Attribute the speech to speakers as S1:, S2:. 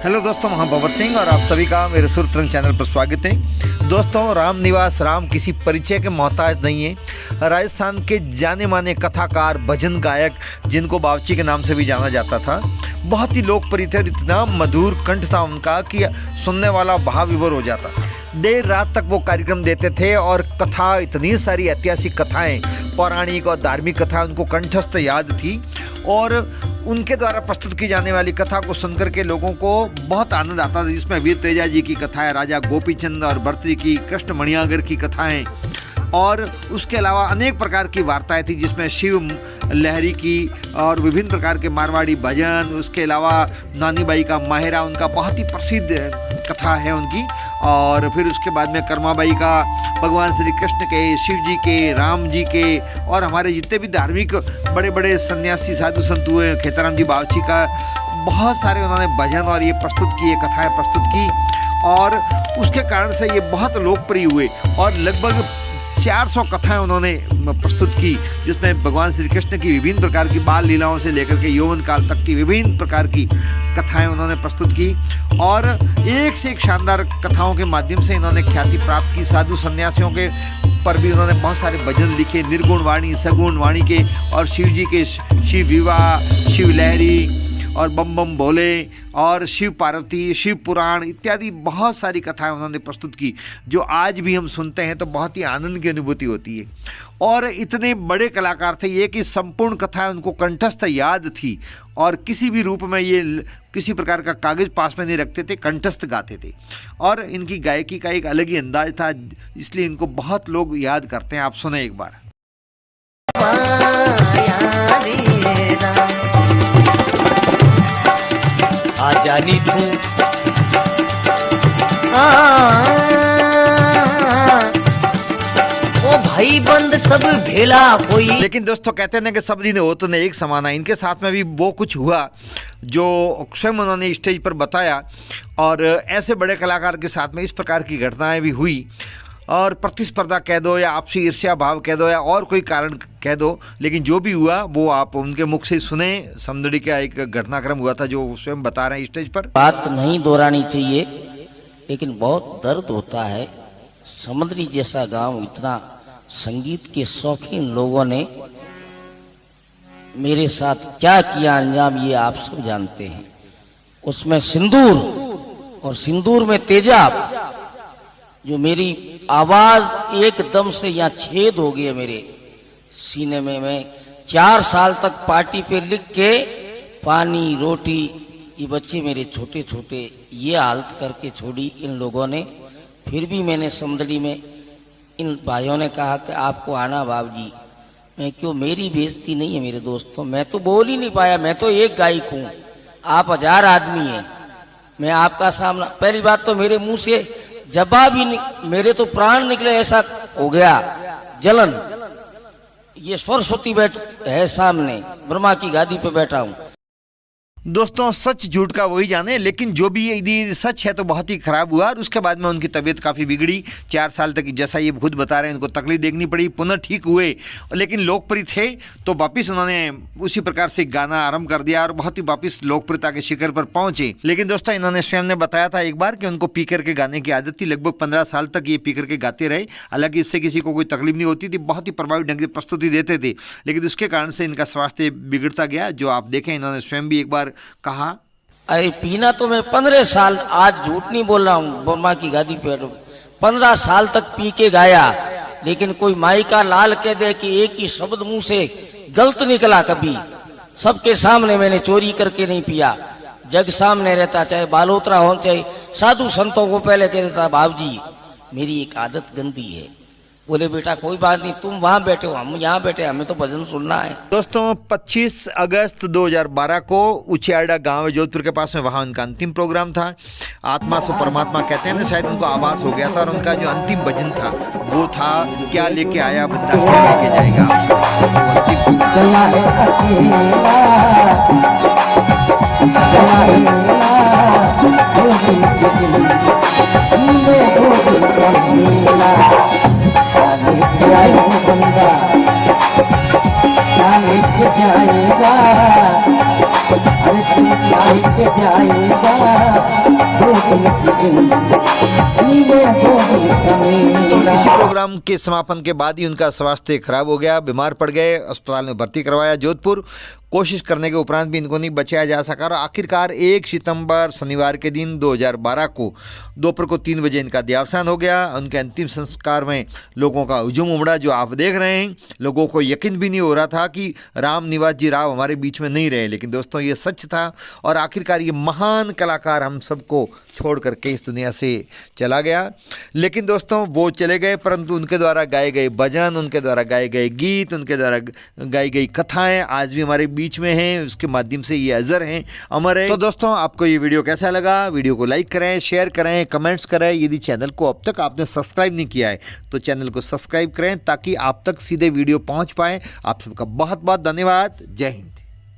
S1: Hello दोस्तों, मैं भंवर सिंह और आप सभी का मेरे सुर तरंग चैनल पर स्वागत है। दोस्तों, राम निवास राम किसी परिचय के मोहताज नहीं है। राजस्थान के जाने माने कथाकार, भजन गायक, जिनको बावर्ची के नाम से भी जाना जाता था, बहुत ही लोकप्रिय थे और इतना मधुर कंठ था उनका कि सुनने वाला भाव विभोर हो जाता। देर रात तक वो कार्यक्रम देते थे और कथा, इतनी सारी ऐतिहासिक कथाएं, पौराणिक और धार्मिक कथाएं उनको कंठस्थ याद थी और उनके द्वारा प्रस्तुत की जाने वाली कथा को सुनकर के लोगों को बहुत आनंद आता था। जिसमें वीर तेजा जी की कथा है, राजा गोपीचंद और भर्तृ की, कृष्ण मणियागर की कथाएं और उसके अलावा अनेक प्रकार की वार्ताएं थी, जिसमें शिव लहरी की और विभिन्न प्रकार के मारवाड़ी भजन। उसके अलावा नानी बाई का माहिरा उनका बहुत ही प्रसिद्ध कथा है उनकी। और फिर उसके बाद में कर्माबाई का, भगवान श्री कृष्ण के, शिव जी के, राम जी के और हमारे जितने भी धार्मिक बड़े बड़े सन्यासी साधु संत हुए, खेताराम जी बावर्ची का, बहुत सारे उन्होंने भजन और ये प्रस्तुत किए, कथाएं प्रस्तुत की और उसके कारण से ये बहुत लोकप्रिय हुए और लगभग 400 कथाएं उन्होंने प्रस्तुत की, जिसमें भगवान श्री कृष्ण की विभिन्न प्रकार की बाल लीलाओं से लेकर के यौवन काल तक की विभिन्न प्रकार की कथाएं उन्होंने प्रस्तुत की और एक से एक शानदार कथाओं के माध्यम से इन्होंने ख्याति प्राप्त की। साधु सन्यासियों के पर भी उन्होंने बहुत सारे भजन लिखे, निर्गुण वाणी, सगुण वाणी के और शिव जी के, शिव विवाह, शिव लहरी और बम बम भोले और शिव पार्वती, शिव पुराण इत्यादि बहुत सारी कथाएं उन्होंने प्रस्तुत की, जो आज भी हम सुनते हैं तो बहुत ही आनंद की अनुभूति होती है। और इतने बड़े कलाकार थे ये कि संपूर्ण कथाएं उनको कंठस्थ याद थी और किसी भी रूप में ये किसी प्रकार का कागज़ पास में नहीं रखते थे, कंठस्थ गाते थे और इनकी गायकी का एक अलग ही अंदाज था, इसलिए इनको बहुत लोग याद करते हैं। आप सुने एक बार।
S2: जानी तू ओ भाई बंद सब भेला कोई।
S1: लेकिन दोस्तों, कहते हैं ना कि सब दिन होत ने एक समाना। इनके साथ में भी वो कुछ हुआ जो स्वयं उन्होंने स्टेज पर बताया और ऐसे बड़े कलाकार के साथ में इस प्रकार की घटनाएं भी हुई और प्रतिस्पर्धा कह दो या आपसी ईर्ष्या भाव कह दो या और कोई कारण कह दो, लेकिन जो भी हुआ वो आप उनके मुख से सुने। समदड़ी का एक घटनाक्रम हुआ था जो स्वयं बता रहे हैं स्टेज पर।
S3: बात नहीं दोहरानी चाहिए, लेकिन बहुत दर्द होता है। समदड़ी जैसा गांव, इतना संगीत के शौकीन लोगों ने मेरे साथ क्या किया अंजाम, ये आप सब जानते हैं। उसमें सिंदूर और सिंदूर में तेजाब, जो मेरी आवाज एकदम से यहाँ छेद हो गई मेरे सीने में। मैं 4 साल तक पार्टी पे लिख के पानी रोटी, ये बच्चे मेरे छोटे छोटे, ये हालत करके छोड़ी इन लोगों ने। फिर भी मैंने समदड़ी में इन भाइयों ने कहा कि आपको आना बाबूजी। मैं क्यों, मेरी बेइज्जती नहीं है मेरे दोस्तों, मैं तो बोल ही नहीं पाया। मैं तो एक गायक हूँ, आप 1000 आदमी हैं। मैं आपका सामना, पहली बात तो मेरे मुंह से जवाब ही नहीं, मेरे तो प्राण निकले, ऐसा हो गया जलन। ये सरस्वती बैठ है सामने, ब्रह्मा की गादी पे बैठा हूं।
S1: दोस्तों, सच झूठ का वही जाने, लेकिन जो भी यदि सच है तो बहुत ही खराब हुआ और उसके बाद में उनकी तबीयत काफ़ी बिगड़ी। 4 साल तक, जैसा ये खुद बता रहे हैं, इनको तकलीफ देखनी पड़ी, पुनः ठीक हुए, लेकिन लोकप्रिय थे तो वापिस उन्होंने उसी प्रकार से गाना आरंभ कर दिया और बहुत ही वापिस लोकप्रियता के शिखर पर पहुंचे। लेकिन दोस्तों, इन्होंने स्वयं ने बताया था एक बार कि उनको पी करके गाने की आदत थी। लगभग 15 साल तक ये पी करके गाते रहे, हालांकि इससे किसी को कोई तकलीफ नहीं होती थी, बहुत ही प्रभावी ढंग से प्रस्तुति देते थे, लेकिन उसके कारण से इनका स्वास्थ्य बिगड़ता गया, जो आप देखें। इन्होंने स्वयं भी एक बार कहा,
S3: अरे पीना तो मैं 15 साल, आज झूठ नहीं बोल रहा हूँ, ब्रह्मा की गादी पे 15 साल तक पी के गाया, लेकिन कोई माई का लाल कह दे कि एक ही शब्द मुंह से गलत निकला कभी। सबके सामने मैंने चोरी करके नहीं पिया, जग सामने रहता, चाहे बालोतरा हो चाहे साधु संतों को पहले कह देता, बाबूजी मेरी एक आदत गंदी है। बोले बेटा कोई बात नहीं, तुम वहां बैठे हो, हम यहाँ बैठे, हमें तो भजन सुनना है।
S1: दोस्तों, 25 अगस्त 2012 को उचियाड़ा गांव है जोधपुर के पास में, वहां उनका अंतिम प्रोग्राम था। आत्मा सो परमात्मा कहते हैं ना, शायद उनको आभास हो गया था और उनका जो अंतिम भजन था वो था, क्या लेके आया बंदा क्या लेके जाएगा। आप सुनिए वो अंतिम
S2: जाएगा, अरे जाएगा,
S1: तो इसी प्रोग्राम के समापन के बाद ही उनका स्वास्थ्य खराब हो गया, बीमार पड़ गए, अस्पताल में भर्ती करवाया जोधपुर। कोशिश करने के उपरांत भी इनको नहीं बचाया जा सका और आखिरकार 1 सितंबर शनिवार के दिन 2012 को दोपहर को 3 बजे इनका देहावसान हो गया। उनके अंतिम संस्कार में लोगों का हुजूम उमड़ा, जो आप देख रहे हैं। लोगों को यकीन भी नहीं हो रहा था कि राम निवास जी राव हमारे बीच में नहीं रहे, लेकिन दोस्तों ये सच था और आखिरकार ये महान कलाकार हम सबको छोड़ करके इस दुनिया से चला गया। लेकिन दोस्तों वो चले गए, परंतु उनके द्वारा गाए गए भजन, उनके द्वारा गाए गए गीत, उनके द्वारा गाई गई कथाएं आज भी हमारे बीच में हैं। उसके माध्यम से ये अजर हैं, अमर है। तो दोस्तों आपको ये वीडियो कैसा लगा? वीडियो को लाइक करें, शेयर करें, कमेंट्स करें। यदि चैनल को अब तक आपने सब्सक्राइब नहीं किया है तो चैनल को सब्सक्राइब करें ताकि आप तक सीधे वीडियो पहुंच पाए। आप सबका बहुत बहुत धन्यवाद। जय हिंद।